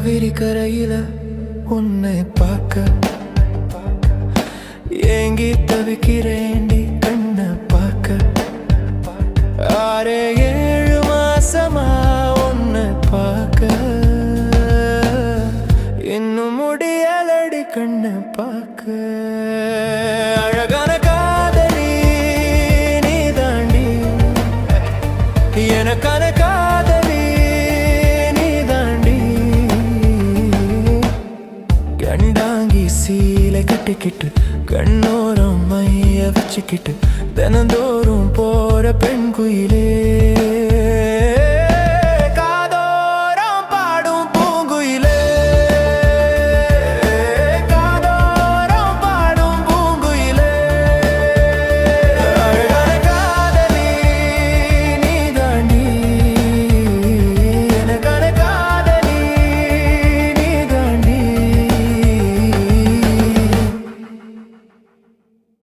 காவிரி கரையில உன்னை பார்க்க ஏங்கி தவிக்கிறேண்டி கண்ணை பார்க்க 6-7 மாசமா உன்னை பார்க்க இன்னும் முடியலடி கண்ணை பார்க்க அழகான காதலி நீ தாண்டி எனக்கான காதலி நீ தாண்டி கண்டாங்கி சீலை கட்டிக்கிட்டு கண்ணோரம் மைய வச்சுக்கிட்டு தினந்தோறும் போற பெண் குயிலே